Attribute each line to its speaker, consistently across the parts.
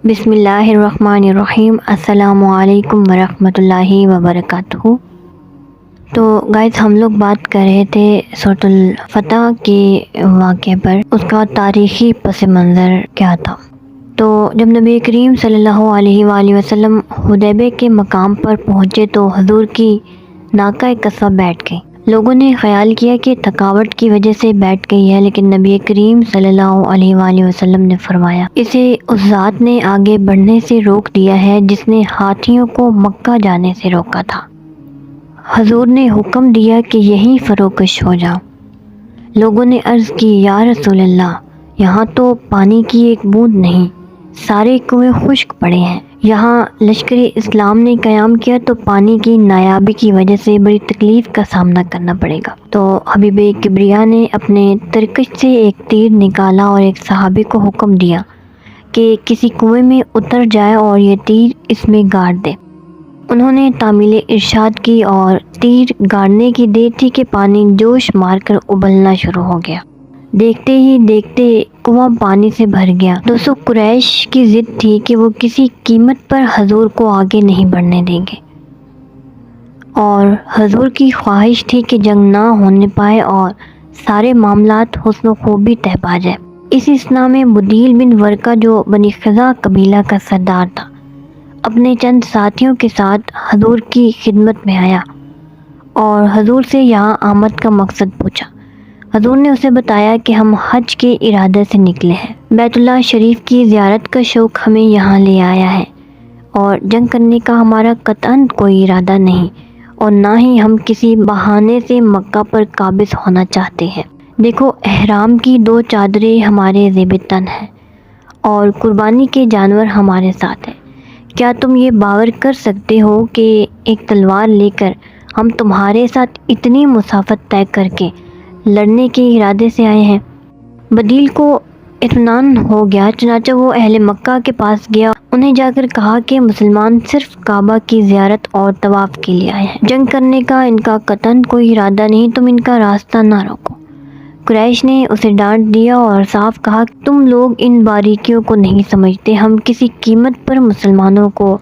Speaker 1: بسم اللہ الرحمن الرحیم۔ السلام علیکم ورحمۃ اللہ وبرکاتہ۔ تو گائز ہم لوگ بات کر رہے تھے سورۃ الفتح کے واقعے پر، اس کا تاریخی پس منظر کیا تھا۔ تو جب نبی کریم صلی اللہ علیہ وآلہ وسلم حدیبیہ کے مقام پر پہنچے تو حضور کی ناقہ قصوہ بیٹھ گئی۔ لوگوں نے خیال کیا کہ تھکاوٹ کی وجہ سے بیٹھ گئی ہے، لیکن نبی کریم صلی اللہ علیہ وآلہ وسلم نے فرمایا، اسے اس ذات نے آگے بڑھنے سے روک دیا ہے جس نے ہاتھیوں کو مکہ جانے سے روکا تھا۔ حضور نے حکم دیا کہ یہیں فروکش ہو جاؤ۔ لوگوں نے عرض کی، یا رسول اللہ، یہاں تو پانی کی ایک بوند نہیں، سارے کنویں خشک پڑے ہیں۔ یہاں لشکر اسلام نے قیام کیا تو پانی کی نایابی کی وجہ سے بڑی تکلیف کا سامنا کرنا پڑے گا۔ تو حبیب کبریا نے اپنے ترکش سے ایک تیر نکالا اور ایک صحابی کو حکم دیا کہ کسی کنویں میں اتر جائے اور یہ تیر اس میں گاڑ دے۔ انہوں نے تعمیل ارشاد کی اور تیر گاڑنے کی دیر تھی کہ پانی جوش مار کر ابلنا شروع ہو گیا۔ دیکھتے ہی دیکھتے کنواں پانی سے بھر گیا۔ دوستو، قریش کی ضد تھی کہ وہ کسی قیمت پر حضور کو آگے نہیں بڑھنے دیں گے، اور حضور کی خواہش تھی کہ جنگ نہ ہونے پائے اور سارے معاملات حسن و خوبی طے پا جائے۔ اس اثناء میں بدیل بن ورقہ جو بنی خزاعہ قبیلہ کا سردار تھا، اپنے چند ساتھیوں کے ساتھ حضور کی خدمت میں آیا اور حضور سے یہاں آمد کا مقصد پوچھا۔ حضور نے اسے بتایا کہ ہم حج کے ارادے سے نکلے ہیں، بیت اللہ شریف کی زیارت کا شوق ہمیں یہاں لے آیا ہے، اور جنگ کرنے کا ہمارا قطعاً کوئی ارادہ نہیں، اور نہ ہی ہم کسی بہانے سے مکہ پر قابض ہونا چاہتے ہیں۔ دیکھو، احرام کی 2 چادریں ہمارے زیب تن ہیں اور قربانی کے جانور ہمارے ساتھ ہیں۔ کیا تم یہ باور کر سکتے ہو کہ ایک تلوار لے کر ہم تمہارے ساتھ اتنی مسافت طے کر کے لڑنے کے ارادے سے آئے ہیں؟ بدیل کو اطمینان ہو گیا، چنانچہ وہ اہل مکہ کے پاس گیا، انہیں جا کر کہا کہ مسلمان صرف کعبہ کی زیارت اور طواف کے لیے آئے ہیں، جنگ کرنے کا ان کا قطعاً کوئی ارادہ نہیں، تم ان کا راستہ نہ روکو۔ قریش نے اسے ڈانٹ دیا اور صاف کہا کہ تم لوگ ان باریکیوں کو نہیں سمجھتے، ہم کسی قیمت پر مسلمانوں کو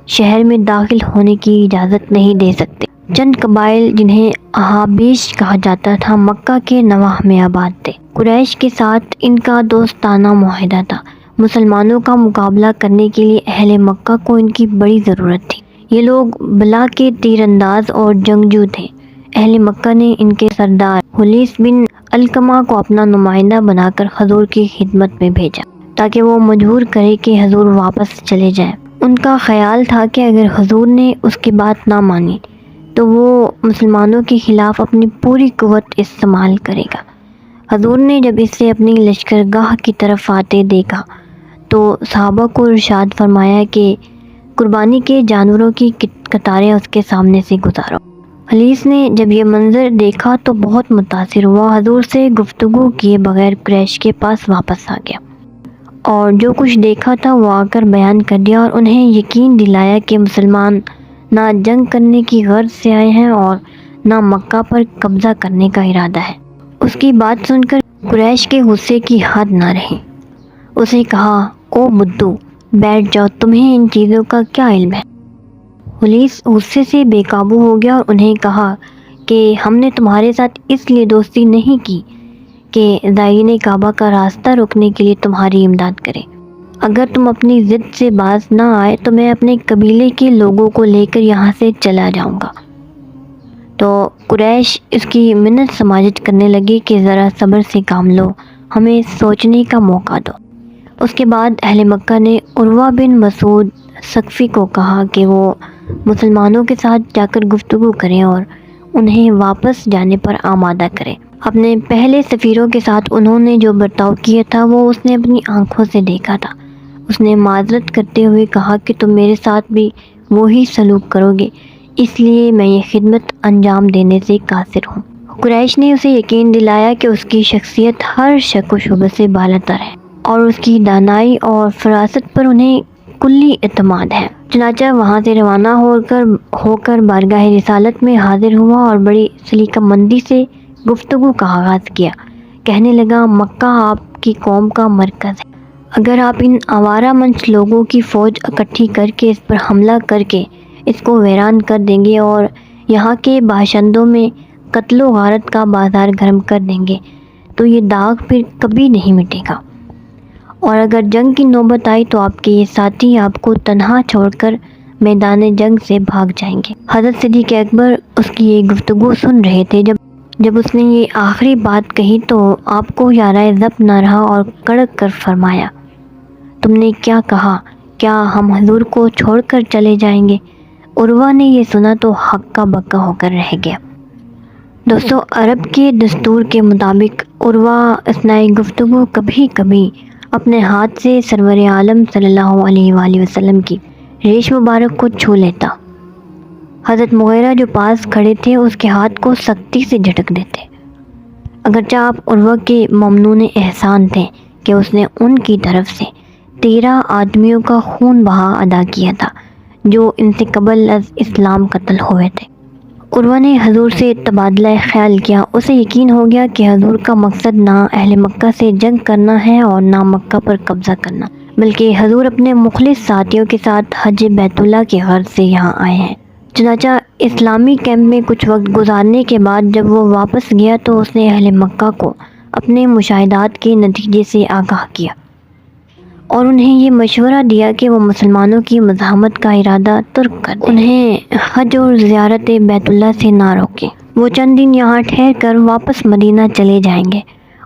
Speaker 1: شہر میں داخل ہونے کی اجازت نہیں دے سکتے۔ چند قبائل جنہیں احابیش کہا جاتا تھا، مکہ کے نواح میں آباد تھے۔ قریش کے ساتھ ان کا دوستانہ معاہدہ تھا۔ مسلمانوں کا مقابلہ کرنے کے لیے اہل مکہ کو ان کی بڑی ضرورت تھی۔ یہ لوگ بلا کے تیر انداز اور جنگجو تھے۔ اہل مکہ نے ان کے سردار حلیس بن علقمہ کو اپنا نمائندہ بنا کر حضور کی خدمت میں بھیجا تاکہ وہ مجبور کرے کہ حضور واپس چلے جائیں۔ ان کا خیال تھا کہ اگر حضور نے اس کی بات نہ مانی تو وہ مسلمانوں کے خلاف اپنی پوری قوت استعمال کرے گا۔ حضور نے جب اسے اپنی لشکرگاہ کی طرف آتے دیکھا تو صحابہ کو ارشاد فرمایا کہ قربانی کے جانوروں کی قطاریں اس کے سامنے سے گزارو۔ حلیس نے جب یہ منظر دیکھا تو بہت متاثر ہوا، حضور سے گفتگو کیے بغیر قریش کے پاس واپس آ گیا اور جو کچھ دیکھا تھا وہ آ کر بیان کر دیا اور انہیں یقین دلایا کہ مسلمان نہ جنگ کرنے کی غرض سے آئے ہیں اور نہ مکہ پر قبضہ کرنے کا ارادہ ہے۔ اس کی بات سن کر قریش کے غصے کی حد نہ رہی۔ اسے کہا، او بدو، بیٹھ جاؤ، تمہیں ان چیزوں کا کیا علم ہے؟ حلیس غصے سے بے قابو ہو گیا اور انہیں کہا کہ ہم نے تمہارے ساتھ اس لیے دوستی نہیں کی کہ زائرین کعبہ کا راستہ روکنے کے لیے تمہاری امداد کریں۔ اگر تم اپنی ضد سے باز نہ آئے تو میں اپنے قبیلے کے لوگوں کو لے کر یہاں سے چلا جاؤں گا۔ تو قریش اس کی منت سماجت کرنے لگی کہ ذرا صبر سے کام لو، ہمیں سوچنے کا موقع دو۔ اس کے بعد اہل مکہ نے عروہ بن مسعود ثقفی کو کہا کہ وہ مسلمانوں کے ساتھ جا کر گفتگو کریں اور انہیں واپس جانے پر آمادہ کریں۔ اپنے پہلے سفیروں کے ساتھ انہوں نے جو برتاؤ کیا تھا وہ اس نے اپنی آنکھوں سے دیکھا تھا۔ اس نے معذرت کرتے ہوئے کہا کہ تم میرے ساتھ بھی وہی سلوک کرو گے، اس لیے میں یہ خدمت انجام دینے سے قاصر ہوں۔ قریش نے اسے یقین دلایا کہ اس کی شخصیت ہر شک و شبہ سے بالاتر ہے اور اس کی دانائی اور فراست پر انہیں کلی اعتماد ہے۔ چنانچہ وہاں سے روانہ ہو کر بارگاہ رسالت میں حاضر ہوا اور بڑی سلیقہ مندی سے گفتگو کا آغاز کیا۔ کہنے لگا، مکہ آپ کی قوم کا مرکز ہے، اگر آپ ان آوارہ منچ لوگوں کی فوج اکٹھی کر کے اس پر حملہ کر کے اس کو ویران کر دیں گے اور یہاں کے باشندوں میں قتل و غارت کا بازار گرم کر دیں گے تو یہ داغ پھر کبھی نہیں مٹے گا، اور اگر جنگ کی نوبت آئی تو آپ کے یہ ساتھی آپ کو تنہا چھوڑ کر میدان جنگ سے بھاگ جائیں گے۔ حضرت صدیق اکبر اس کی یہ گفتگو سن رہے تھے۔ جب اس نے یہ آخری بات کہی تو آپ کو یارہ ضبط نہ رہا اور کڑک کر فرمایا، تم نے کیا کہا؟ کیا ہم حضور کو چھوڑ کر چلے جائیں گے؟ عروہ نے یہ سنا تو ہکا بکا ہو کر رہ گیا۔ دوستو، عرب کے دستور کے مطابق عروہ اثناء گفتگو کبھی کبھی اپنے ہاتھ سے سرور عالم صلی اللہ علیہ وآلہ وسلم کی ریش مبارک کو چھو لیتا۔ حضرت مغیرہ جو پاس کھڑے تھے اس کے ہاتھ کو سختی سے جھٹک دیتے، اگرچہ آپ عروہ کے ممنون احسان تھے کہ اس نے ان کی طرف سے 13 آدمیوں کا خون بہا ادا کیا تھا جو ان سے قبل از اسلام قتل ہوئے تھے۔ عروہ نے حضور سے تبادلہ خیال کیا۔ اسے یقین ہو گیا کہ حضور کا مقصد نہ اہل مکہ سے جنگ کرنا ہے اور نہ مکہ پر قبضہ کرنا، بلکہ حضور اپنے مخلص ساتھیوں کے ساتھ حج بیت اللہ کی غرض سے یہاں آئے ہیں۔ چنانچہ اسلامی کیمپ میں کچھ وقت گزارنے کے بعد جب وہ واپس گیا تو اس نے اہل مکہ کو اپنے مشاہدات کے نتیجے سے آگاہ کیا اور انہیں یہ مشورہ دیا کہ وہ مسلمانوں کی مزاحمت کا ارادہ ترک کر دیں، انہیں حج اور زیارت بیت اللہ سے نہ روکیں، وہ چند دن یہاں ٹھہر کر واپس مدینہ چلے جائیں گے۔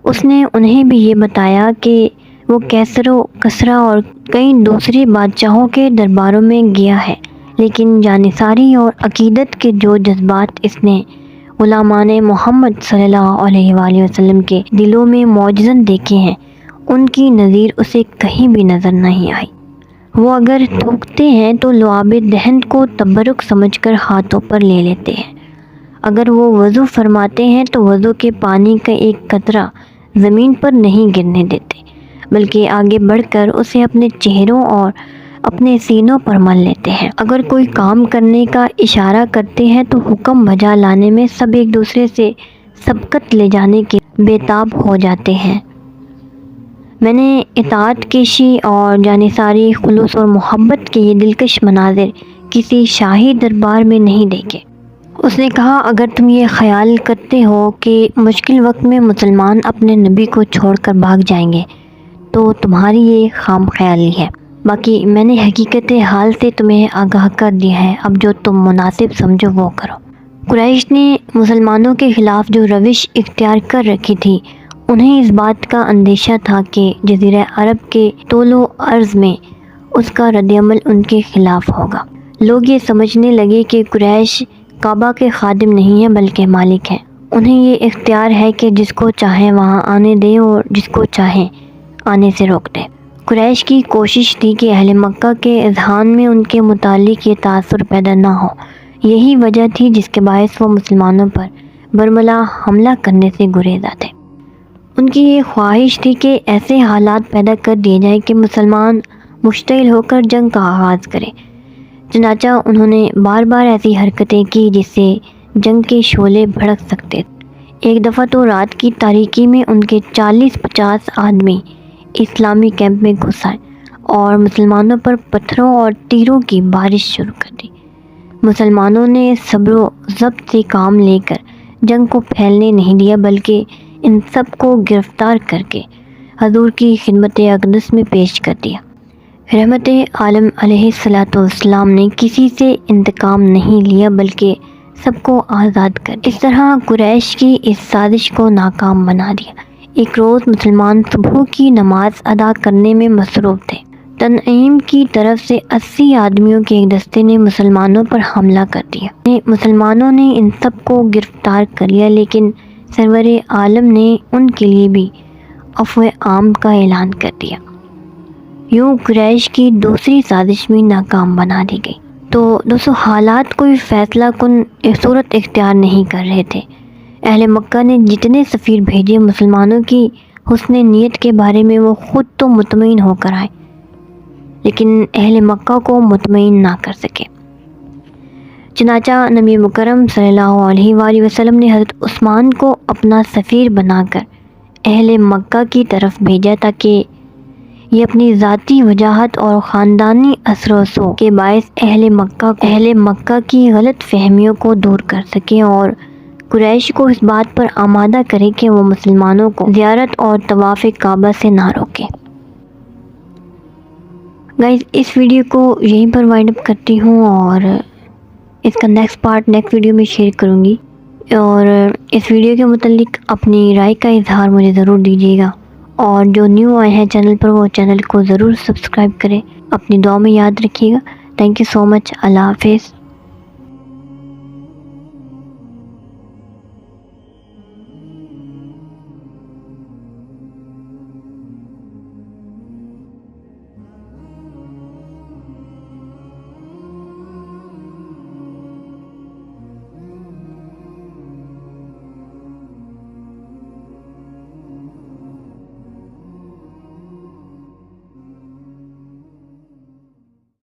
Speaker 1: اس نے انہیں بھی یہ بتایا کہ وہ کیسر و کسرا اور کئی دوسرے بادشاہوں کے درباروں میں گیا ہے، لیکن جانثاری اور عقیدت کے جو جذبات اس نے غلامان محمد صلی اللہ علیہ وآلہ وسلم کے دلوں میں معجزن دیکھے ہیں، ان کی نظیر اسے کہیں بھی نظر نہیں آئی۔ وہ اگر تھوکتے ہیں تو لعاب دہن کو تبرک سمجھ کر ہاتھوں پر لے لیتے ہیں، اگر وہ وضو فرماتے ہیں تو وضو کے پانی کا ایک قطرہ زمین پر نہیں گرنے دیتے، بلکہ آگے بڑھ کر اسے اپنے چہروں اور اپنے سینوں پر مل لیتے ہیں۔ اگر کوئی کام کرنے کا اشارہ کرتے ہیں تو حکم بجا لانے میں سب ایک دوسرے سے سبقت لے جانے کے بے تاب ہو جاتے ہیں۔ میں نے اطاعت کشی اور جانثاری، خلوص اور محبت کے یہ دلکش مناظر کسی شاہی دربار میں نہیں دیکھے۔ اس نے کہا، اگر تم یہ خیال کرتے ہو کہ مشکل وقت میں مسلمان اپنے نبی کو چھوڑ کر بھاگ جائیں گے تو تمہاری یہ خام خیالی ہے، باقی میں نے حقیقت حال سے تمہیں آگاہ کر دیا ہے، اب جو تم مناسب سمجھو وہ کرو۔ قریش نے مسلمانوں کے خلاف جو روش اختیار کر رکھی تھی، انہیں اس بات کا اندیشہ تھا کہ جزیرہ عرب کے طول و عرض میں اس کا رد عمل ان کے خلاف ہوگا۔ لوگ یہ سمجھنے لگے کہ قریش کعبہ کے خادم نہیں ہیں بلکہ مالک ہیں، انہیں یہ اختیار ہے کہ جس کو چاہیں وہاں آنے دیں اور جس کو چاہیں آنے سے روک دیں۔ قریش کی کوشش تھی کہ اہل مکہ کے اذہان میں ان کے متعلق یہ تاثر پیدا نہ ہو، یہی وجہ تھی جس کے باعث وہ مسلمانوں پر برملا حملہ کرنے سے گریزا تھے۔ ان کی یہ خواہش تھی کہ ایسے حالات پیدا کر دیے جائیں کہ مسلمان مشتعل ہو کر جنگ کا آغاز کریں۔ چنانچہ انہوں نے بار بار ایسی حرکتیں کی جس سے جنگ کے شعلے بھڑک سکتے تھے۔ ایک دفعہ تو رات کی تاریکی میں ان کے 40-50 آدمی اسلامی کیمپ میں گھس آئے اور مسلمانوں پر پتھروں اور تیروں کی بارش شروع کر دی۔ مسلمانوں نے صبر و ضبط سے کام لے کر جنگ کو پھیلنے نہیں دیا، بلکہ ان سب کو گرفتار کر کے حضور کی خدمت اقدس میں پیش کر دیا۔ رحمت عالم علیہ الصلوۃ والسلام نے کسی سے انتقام نہیں لیا بلکہ سب کو آزاد کر دیا۔ اس طرح قریش کی اس سازش کو ناکام بنا دیا۔ ایک روز مسلمان صبح کی نماز ادا کرنے میں مصروف تھے۔ تنعیم کی طرف سے 80 آدمیوں کے ایک دستے نے مسلمانوں پر حملہ کر دیا۔ مسلمانوں نے ان سب کو گرفتار کر لیا، لیکن سرور عالم نے ان کے لیے بھی عفو عام کا اعلان کر دیا۔ یوں قریش کی دوسری سازش بھی ناکام بنا دی گئی۔ تو دوستو، حالات کوئی فیصلہ کن صورت اختیار نہیں کر رہے تھے۔ اہل مکہ نے جتنے سفیر بھیجے، مسلمانوں کی حسن نیت کے بارے میں وہ خود تو مطمئن ہو کر آئے، لیکن اہل مکہ کو مطمئن نہ کر سکے۔ چنانچہ نبی مکرم صلی اللہ علیہ وآلہ وسلم نے حضرت عثمان کو اپنا سفیر بنا کر اہل مکہ کی طرف بھیجا تاکہ یہ اپنی ذاتی وجاہت اور خاندانی اثر و رسوخ کے باعث اہل مکہ کی غلط فہمیوں کو دور کر سکے اور قریش کو اس بات پر آمادہ کرے کہ وہ مسلمانوں کو زیارت اور طواف کعبہ سے نہ روکے۔ گائز اس ویڈیو کو یہیں پر وائنڈ اپ کرتی ہوں اور اس کا نیکسٹ پارٹ نیکسٹ ویڈیو میں شیئر کروں گی، اور اس ویڈیو کے متعلق اپنی رائے کا اظہار مجھے ضرور دیجیے گا، اور جو نیو آئے ہیں چینل پر وہ چینل کو ضرور سبسکرائب کریں۔ اپنی دعا میں یاد رکھیے گا۔ تھینک یو سو مچ۔ اللہ حافظ۔